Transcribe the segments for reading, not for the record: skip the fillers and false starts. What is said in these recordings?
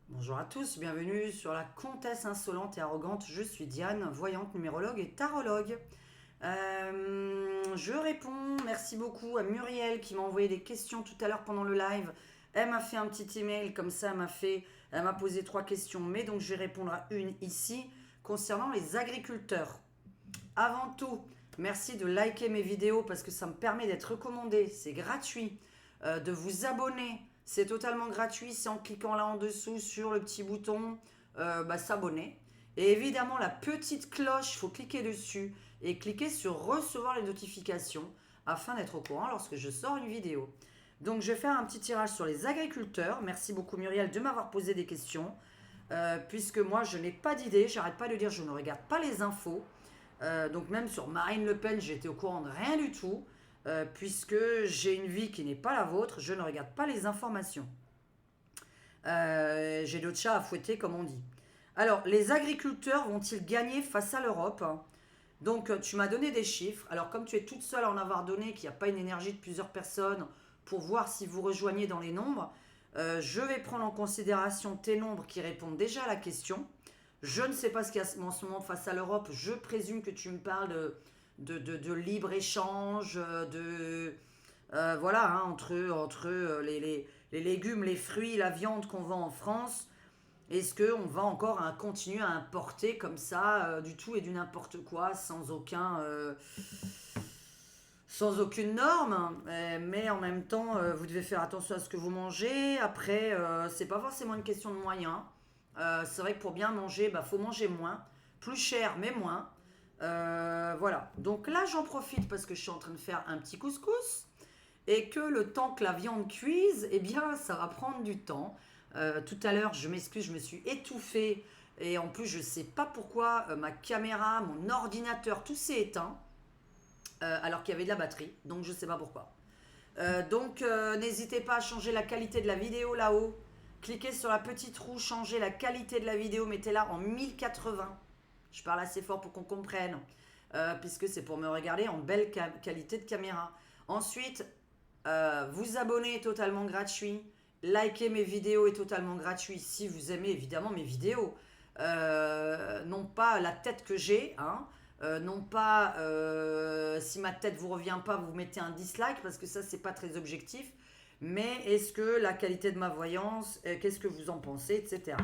Bonjour à tous, bienvenue sur la Comtesse insolente et arrogante. Je suis Diane, voyante, numérologue et tarologue. Je réponds, merci beaucoup à Muriel qui m'a envoyé des questions tout à l'heure pendant le live. Elle m'a fait un petit email comme ça, elle m'a posé 3 questions, mais donc je vais répondre à une ici concernant les agriculteurs. Avant tout, merci de liker mes vidéos parce que ça me permet d'être recommandé, c'est gratuit. De vous abonner, c'est totalement gratuit, c'est en cliquant là en dessous sur le petit bouton s'abonner. Et évidemment, la petite cloche, il faut cliquer dessus et cliquer sur recevoir les notifications afin d'être au courant lorsque je sors une vidéo. Donc je vais faire un petit tirage sur les agriculteurs. Merci beaucoup Muriel de m'avoir posé des questions. Puisque moi je n'ai pas d'idée, j'arrête pas de dire je ne regarde pas les infos. Donc même sur Marine Le Pen, j'étais au courant de rien du tout. Puisque j'ai une vie qui n'est pas la vôtre, je ne regarde pas les informations. J'ai d'autres chats à fouetter, comme on dit. Alors, les agriculteurs vont-ils gagner face à l'Europe? Donc, tu m'as donné des chiffres. Alors, comme tu es toute seule à en avoir donné, qu'il n'y a pas une énergie de plusieurs personnes pour voir si vous rejoignez dans les nombres, je vais prendre en considération tes nombres qui répondent déjà à la question. Je ne sais pas ce qu'il y a en ce moment face à l'Europe. Je présume que tu me parles de libre-échange, voilà, hein, entre les légumes, les fruits, la viande qu'on vend en France. Est-ce qu'on va encore continuer à importer comme ça du tout et du n'importe quoi sans aucune norme, mais en même temps, vous devez faire attention à ce que vous mangez. Après, c'est pas forcément une question de moyens. C'est vrai que pour bien manger, faut manger moins, plus cher mais moins. Voilà. Donc là, j'en profite parce que je suis en train de faire un petit couscous et que le temps que la viande cuise, eh bien, ça va prendre du temps. Tout à l'heure, je m'excuse, je me suis étouffée et en plus, je sais pas pourquoi ma caméra, mon ordinateur, tout s'est éteint alors qu'il y avait de la batterie. Donc, je sais pas pourquoi. N'hésitez pas à changer la qualité de la vidéo là-haut. Cliquez sur la petite roue, changez la qualité de la vidéo, mettez-la en 1080. Je parle assez fort pour qu'on comprenne, puisque c'est pour me regarder en belle qualité de caméra. Ensuite, vous abonner est totalement gratuit. Liker mes vidéos est totalement gratuit si vous aimez évidemment mes vidéos. Non pas la tête que j'ai, hein, non pas si ma tête vous revient pas, vous mettez un dislike parce que ça c'est pas très objectif. Mais est-ce que la qualité de ma voyance, qu'est-ce que vous en pensez, etc.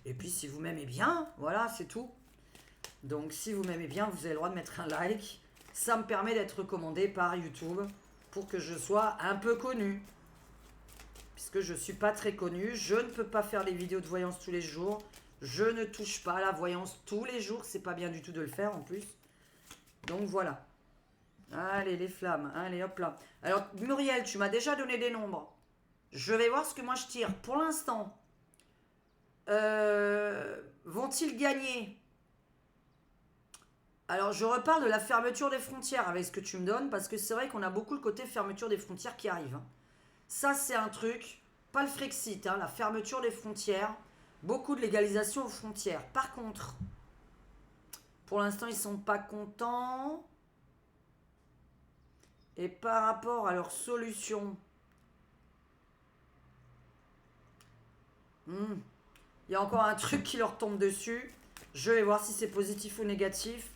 Et puis si vous m'aimez bien, voilà, c'est tout. Donc si vous m'aimez bien, vous avez le droit de mettre un like. Ça me permet d'être recommandé par YouTube pour que je sois un peu connu. Puisque je ne suis pas très connu, je ne peux pas faire des vidéos de voyance tous les jours. Je ne touche pas à la voyance tous les jours, c'est pas bien du tout de le faire en plus. Donc voilà. Allez les flammes, allez hop là. Alors Muriel, tu m'as déjà donné des nombres. Je vais voir ce que moi je tire. Pour l'instant, vont-ils gagner? Alors je reparle de la fermeture des frontières avec ce que tu me donnes, parce que c'est vrai qu'on a beaucoup le côté fermeture des frontières qui arrive, hein. Ça c'est un truc, pas le Frexit, hein, la fermeture des frontières, beaucoup de légalisation aux frontières. Par contre, pour l'instant ils sont pas contents. Et par rapport à leur solution, il y a encore un truc qui leur tombe dessus. Je vais voir si c'est positif ou négatif.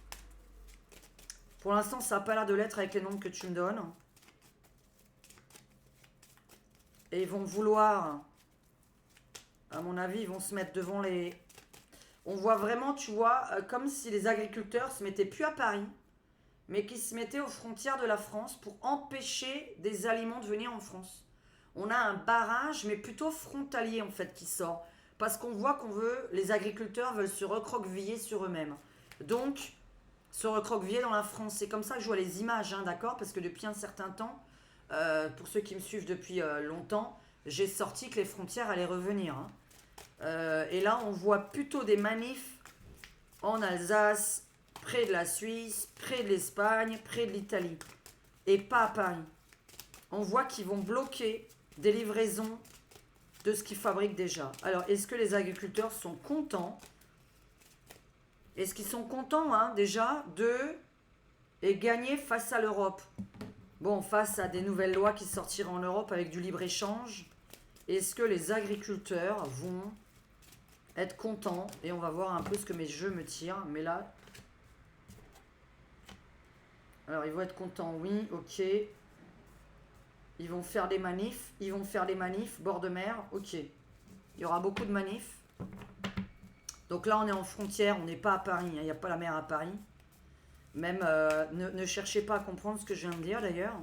Pour l'instant, ça n'a pas l'air de l'être avec les nombres que tu me donnes. Et ils vont vouloir, à mon avis, ils vont se mettre devant les... On voit vraiment, tu vois, comme si les agriculteurs se mettaient plus à Paris, mais qui se mettaient aux frontières de la France pour empêcher des aliments de venir en France. On a un barrage, mais plutôt frontalier en fait, qui sort. Parce qu'on voit les agriculteurs veulent se recroqueviller sur eux-mêmes. Donc, se recroqueviller dans la France. C'est comme ça que je vois les images, hein, d'accord? Parce que depuis un certain temps, pour ceux qui me suivent depuis longtemps, j'ai sorti que les frontières allaient revenir, hein. Et là, on voit plutôt des manifs en Alsace, près de la Suisse, près de l'Espagne, près de l'Italie. Et pas à Paris. On voit qu'ils vont bloquer des livraisons de ce qu'ils fabriquent déjà. Alors, est-ce que les agriculteurs sont contents? Est-ce qu'ils sont contents, hein, déjà, et gagner face à l'Europe? Bon, face à des nouvelles lois qui sortiront en Europe avec du libre-échange, est-ce que les agriculteurs vont être contents. Et on va voir un peu ce que mes jeux me tirent. Mais là... Alors, ils vont être contents, oui, ok. Ils vont faire des manifs. Ils vont faire des manifs, bord de mer, ok. Il y aura beaucoup de manifs. Donc là, on est en frontière, on n'est pas à Paris. Il n'y a pas la mer à Paris. Même, ne cherchez pas à comprendre ce que je viens de dire, d'ailleurs.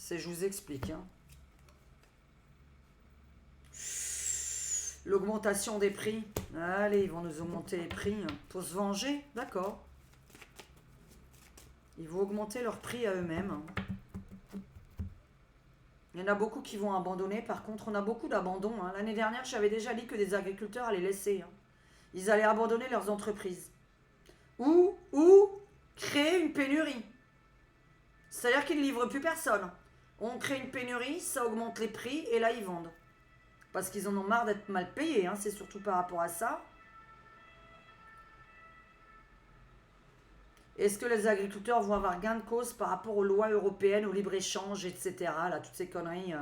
Je vous explique, hein. L'augmentation des prix. Allez, ils vont nous augmenter les prix pour se venger, d'accord. Ils vont augmenter leurs prix à eux-mêmes. Il y en a beaucoup qui vont abandonner. Par contre, on a beaucoup d'abandon. Hein. L'année dernière, j'avais déjà dit que des agriculteurs allaient laisser. Hein. Ils allaient abandonner leurs entreprises. Ou créer une pénurie. C'est-à-dire qu'ils ne livrent plus personne. On crée une pénurie, ça augmente les prix et là, ils vendent. Parce qu'ils en ont marre d'être mal payés. Hein. C'est surtout par rapport à ça. Est-ce que les agriculteurs vont avoir gain de cause par rapport aux lois européennes, au libre-échange, etc. Là, toutes ces conneries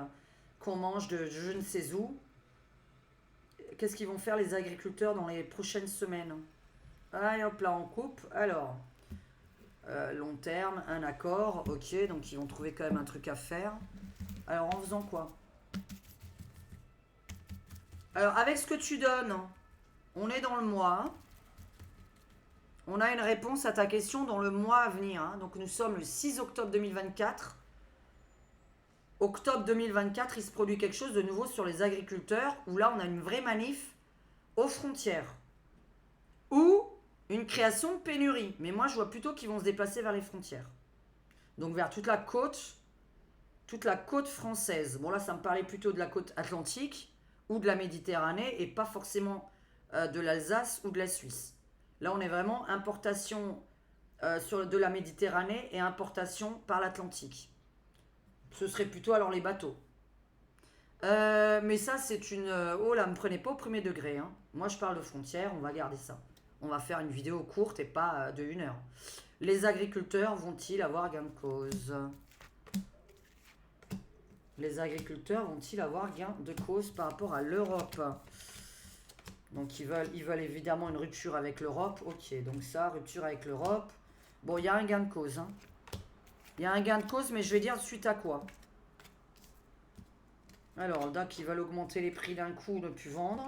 qu'on mange de je ne sais où. Qu'est-ce qu'ils vont faire les agriculteurs dans les prochaines semaines? Allez hop là, on coupe. Alors, long terme, un accord, ok, donc ils vont trouver quand même un truc à faire. Alors, en faisant quoi? Alors, avec ce que tu donnes, on est dans le mois. On a une réponse à ta question dans le mois à venir. Hein. Donc nous sommes le 6 octobre 2024. Octobre 2024, il se produit quelque chose de nouveau sur les agriculteurs, où là on a une vraie manif aux frontières. Ou une création de pénurie. Mais moi je vois plutôt qu'ils vont se déplacer vers les frontières. Donc vers toute la côte française. Bon là ça me parlait plutôt de la côte atlantique ou de la Méditerranée et pas forcément de l'Alsace ou de la Suisse. Là, on est vraiment importation de la Méditerranée et importation par l'Atlantique. Ce serait plutôt alors les bateaux. Mais ça, c'est une... oh là, me prenez pas au premier degré. Hein. Moi, je parle de frontières, on va garder ça. On va faire une vidéo courte et pas de 1 heure. Les agriculteurs vont-ils avoir gain de cause? Les agriculteurs vont-ils avoir gain de cause par rapport à l'Europe? Donc ils veulent évidemment une rupture avec l'Europe. Ok, donc ça, rupture avec l'Europe. Bon, il y a un gain de cause. Hein. Il y a un gain de cause, mais je vais dire suite à quoi? Alors, donc ils veulent augmenter les prix d'un coup, ne plus vendre.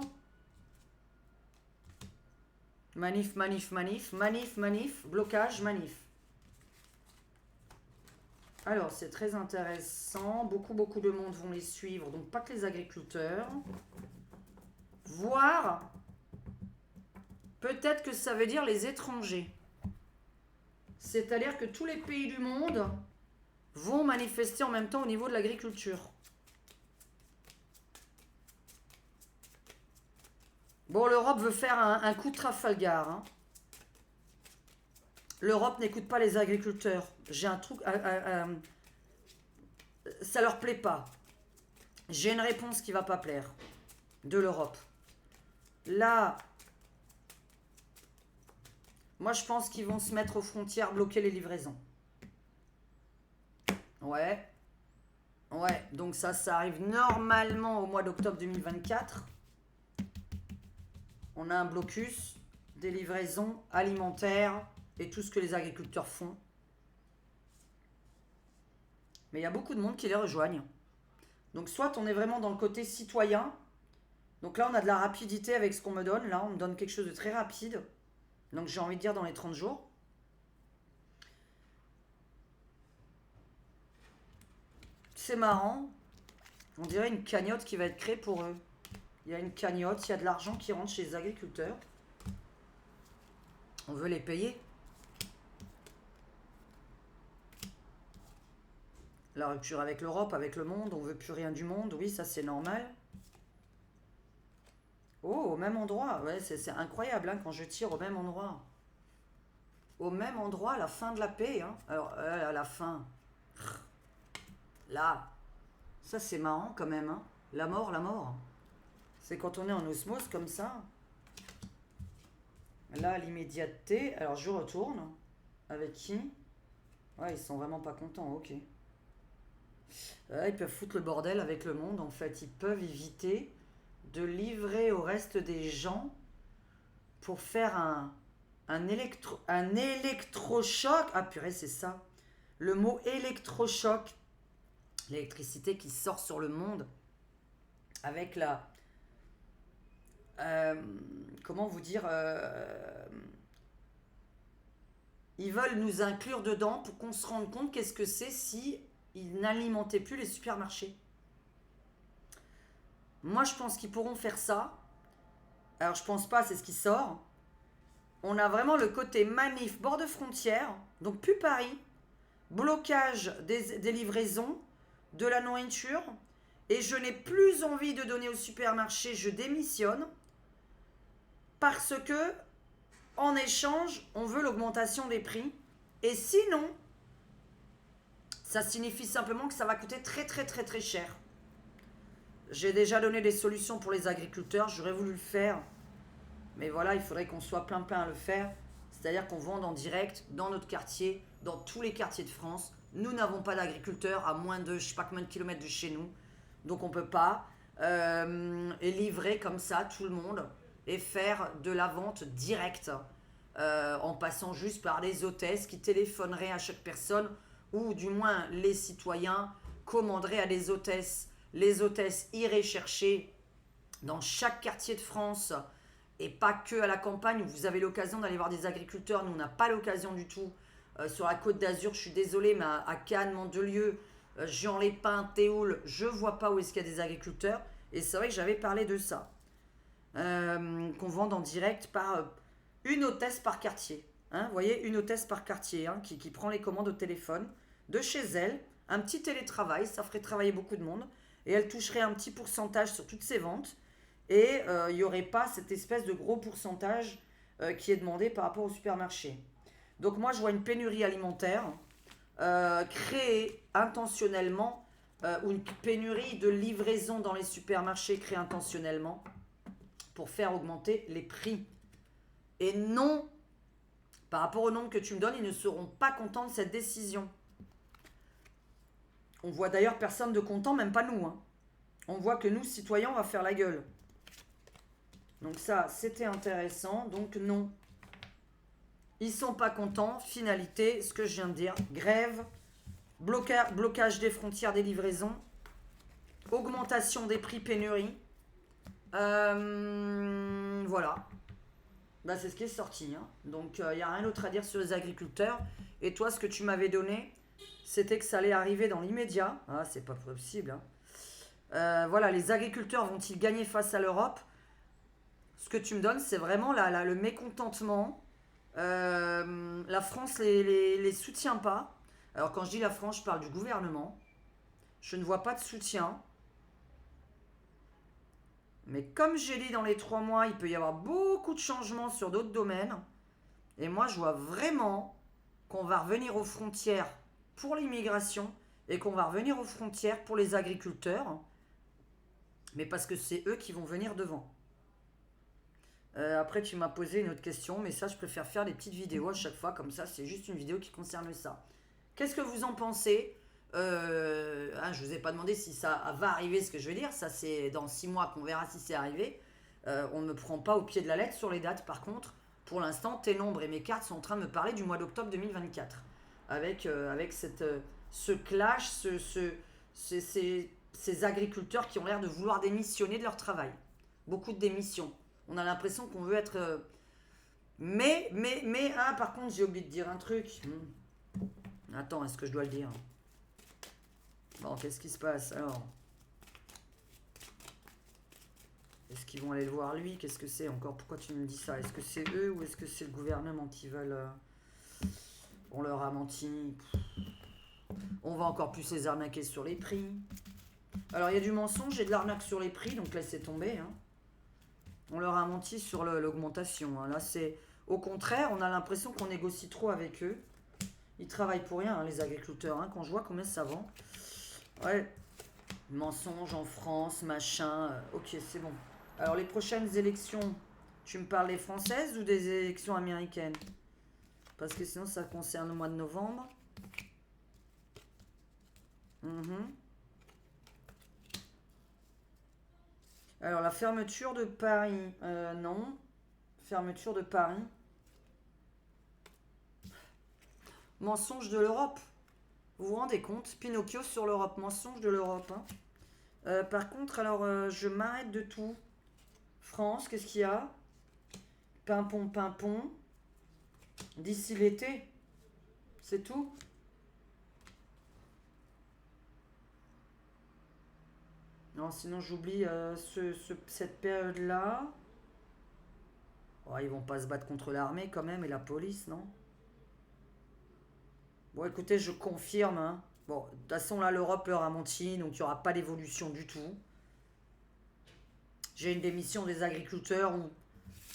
Manif, manif, manif, manif, manif, blocage, manif. Alors, c'est très intéressant. Beaucoup de monde vont les suivre. Donc, pas que les agriculteurs. Voire, peut-être que ça veut dire les étrangers. C'est-à-dire que tous les pays du monde vont manifester en même temps au niveau de l'agriculture. Bon, l'Europe veut faire un coup de Trafalgar. Hein. L'Europe n'écoute pas les agriculteurs. J'ai un truc... ça leur plaît pas. J'ai une réponse qui va pas plaire. De l'Europe. Là... Moi, je pense qu'ils vont se mettre aux frontières, bloquer les livraisons. Ouais. Ouais, donc ça arrive normalement au mois d'octobre 2024. On a un blocus des livraisons alimentaires et tout ce que les agriculteurs font. Mais il y a beaucoup de monde qui les rejoignent. Donc soit on est vraiment dans le côté citoyen. Donc là, on a de la rapidité avec ce qu'on me donne. Là, on me donne quelque chose de très rapide. Donc j'ai envie de dire dans les 30 jours. C'est marrant. On dirait une cagnotte qui va être créée pour eux. Il y a une cagnotte, il y a de l'argent qui rentre chez les agriculteurs. On veut les payer. La rupture avec l'Europe, avec le monde, on veut plus rien du monde. Oui, ça c'est normal. Oh, au même endroit. Ouais, c'est incroyable hein, quand je tire au même endroit. Au même endroit, à la fin de la paix. Hein. Alors, à la fin. Là. Ça, c'est marrant quand même. Hein. La mort, la mort. C'est quand on est en osmose comme ça. Là, l'immédiateté. Alors, je retourne. Avec qui? Ouais, ils sont vraiment pas contents. Ok. Ils peuvent foutre le bordel avec le monde. En fait, ils peuvent éviter de livrer au reste des gens pour faire un électrochoc. Ah purée, c'est ça. Le mot électrochoc. L'électricité qui sort sur le monde avec la... comment vous dire ils veulent nous inclure dedans pour qu'on se rende compte qu'est-ce que c'est si ils n'alimentaient plus les supermarchés. Moi, je pense qu'ils pourront faire ça. Alors, je pense pas, c'est ce qui sort. On a vraiment le côté manif, bord de frontière, donc plus Paris, blocage des livraisons, de la nourriture, et je n'ai plus envie de donner au supermarché, je démissionne, parce que, en échange, on veut l'augmentation des prix, et sinon, ça signifie simplement que ça va coûter très très très très cher. J'ai déjà donné des solutions pour les agriculteurs, j'aurais voulu le faire, mais voilà, il faudrait qu'on soit plein à le faire, c'est-à-dire qu'on vende en direct dans notre quartier, dans tous les quartiers de France. Nous n'avons pas d'agriculteurs à moins de, je sais pas combien de kilomètres de chez nous, donc on peut pas et livrer comme ça tout le monde et faire de la vente directe en passant juste par les hôtesses qui téléphoneraient à chaque personne, ou du moins les citoyens commanderaient à des hôtesses. Les hôtesses iraient chercher dans chaque quartier de France, et pas que à la campagne où vous avez l'occasion d'aller voir des agriculteurs. Nous, on n'a pas l'occasion du tout. Sur la Côte d'Azur, je suis désolée, mais à Cannes, Mandelieu, Jean-les-Pins, Théoul, je ne vois pas où est-ce qu'il y a des agriculteurs. Et c'est vrai que j'avais parlé de ça. Qu'on vende en direct par une hôtesse par quartier. Hein, vous voyez, une hôtesse par quartier qui prend les commandes au téléphone de chez elle. Un petit télétravail, ça ferait travailler beaucoup de monde. Et elle toucherait un petit pourcentage sur toutes ses ventes. Et il n'y aurait pas cette espèce de gros pourcentage qui est demandé par rapport au supermarché. Donc moi, je vois une pénurie alimentaire créée intentionnellement, ou une pénurie de livraison dans les supermarchés créée intentionnellement pour faire augmenter les prix. Et non, par rapport au nombre que tu me donnes, ils ne seront pas contents de cette décision. On voit d'ailleurs personne de content, même pas nous. Hein. On voit que nous, citoyens, on va faire la gueule. Donc ça, c'était intéressant. Donc non. Ils sont pas contents. Finalité, ce que je viens de dire. Grève, blocage des frontières des livraisons, augmentation des prix, pénurie. Voilà. Bah, c'est ce qui est sorti. Hein. Donc il n'y a rien d'autre à dire sur les agriculteurs. Et toi, ce que tu m'avais donné, c'était que ça allait arriver dans l'immédiat. Ah, c'est pas possible. Hein. Voilà, les agriculteurs vont-ils gagner face à l'Europe? Ce que tu me donnes, c'est vraiment le mécontentement. La France les soutient pas. Alors quand je dis la France, je parle du gouvernement. Je ne vois pas de soutien. Mais comme j'ai dit dans les 3 mois, il peut y avoir beaucoup de changements sur d'autres domaines. Et moi, je vois vraiment qu'on va revenir aux frontières pour l'immigration et qu'on va revenir aux frontières pour les agriculteurs. Mais parce que c'est eux qui vont venir devant. Après, tu m'as posé une autre question, mais ça, je préfère faire des petites vidéos à chaque fois, comme ça, c'est juste une vidéo qui concerne ça. Qu'est-ce que vous en pensez? Je vous ai pas demandé si ça va arriver, ce que je veux dire. Ça, c'est dans 6 mois qu'on verra si c'est arrivé. On ne me prend pas au pied de la lettre sur les dates. Par contre, pour l'instant, tes nombres et mes cartes sont en train de me parler du mois d'octobre 2024. Avec ce clash, ces agriculteurs qui ont l'air de vouloir démissionner de leur travail. Beaucoup de démissions. On a l'impression qu'on veut être... Mais, par contre, j'ai oublié de dire un truc. Attends, est-ce que je dois le dire? Bon, qu'est-ce qui se passe alors? Est-ce qu'ils vont aller le voir lui? Qu'est-ce que c'est encore? Pourquoi tu me dis ça? Est-ce que c'est eux ou est-ce que c'est le gouvernement qui veulent... On leur a menti. On va encore plus les arnaquer sur les prix. Alors, il y a du mensonge et de l'arnaque sur les prix, donc laissez tomber. Hein. On leur a menti sur l'augmentation. Hein. Là, c'est... Au contraire, on a l'impression qu'on négocie trop avec eux. Ils travaillent pour rien, hein, les agriculteurs. Hein, quand je vois combien ça vend. Ouais. Mensonge en France, machin. Ok, c'est bon. Alors, les prochaines élections, tu me parles des françaises ou des élections américaines? Parce que sinon, ça concerne le mois de novembre. Alors, la fermeture de Paris. Non. Fermeture de Paris. Mensonge de l'Europe. Vous vous rendez compte? Pinocchio sur l'Europe. Mensonge de l'Europe. Hein. Par contre, alors, je m'arrête de tout. France, qu'est-ce qu'il y a? Pimpon, pimpon. D'ici l'été. C'est tout. Non, sinon j'oublie cette période-là. Oh, ils vont pas se battre contre l'armée quand même et la police, non? Bon, écoutez, je confirme. Hein. Bon, de toute façon, là, l'Europe leur a menti, donc il n'y aura pas d'évolution du tout. J'ai une démission des agriculteurs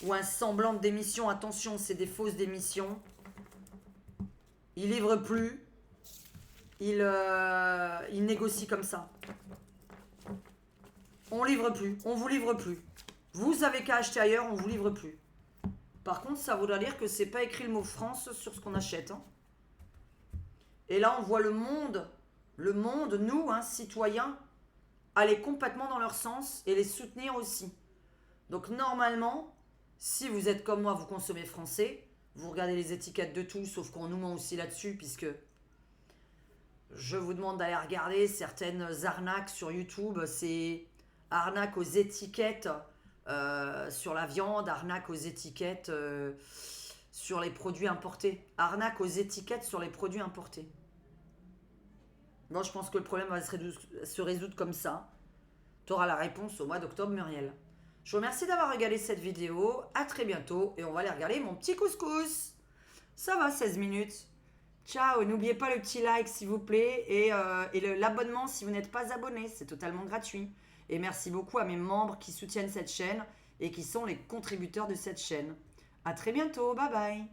ou un semblant de démission. Attention, c'est des fausses démissions. Ils livrent plus. Ils négocient comme ça. On livre plus. On vous livre plus. Vous avez qu'à acheter ailleurs, on vous livre plus. Par contre, ça voudrait dire que c'est pas écrit le mot France sur ce qu'on achète. Hein. Et là, on voit le monde, nous, hein, citoyens, aller complètement dans leur sens et les soutenir aussi. Donc normalement, si vous êtes comme moi, vous consommez français, vous regardez les étiquettes de tout, sauf qu'on nous ment aussi là-dessus, puisque je vous demande d'aller regarder certaines arnaques sur YouTube. C'est arnaque aux étiquettes sur la viande, arnaque aux étiquettes sur les produits importés. Arnaque aux étiquettes sur les produits importés. Bon, je pense que le problème va se résoudre comme ça. Tu auras la réponse au mois d'octobre, Muriel. Je vous remercie d'avoir regardé cette vidéo. À très bientôt. Et on va aller regarder mon petit couscous. Ça va, 16 minutes. Ciao. N'oubliez pas le petit like, s'il vous plaît. Et l'abonnement si vous n'êtes pas abonné. C'est totalement gratuit. Et merci beaucoup à mes membres qui soutiennent cette chaîne et qui sont les contributeurs de cette chaîne. À très bientôt. Bye bye.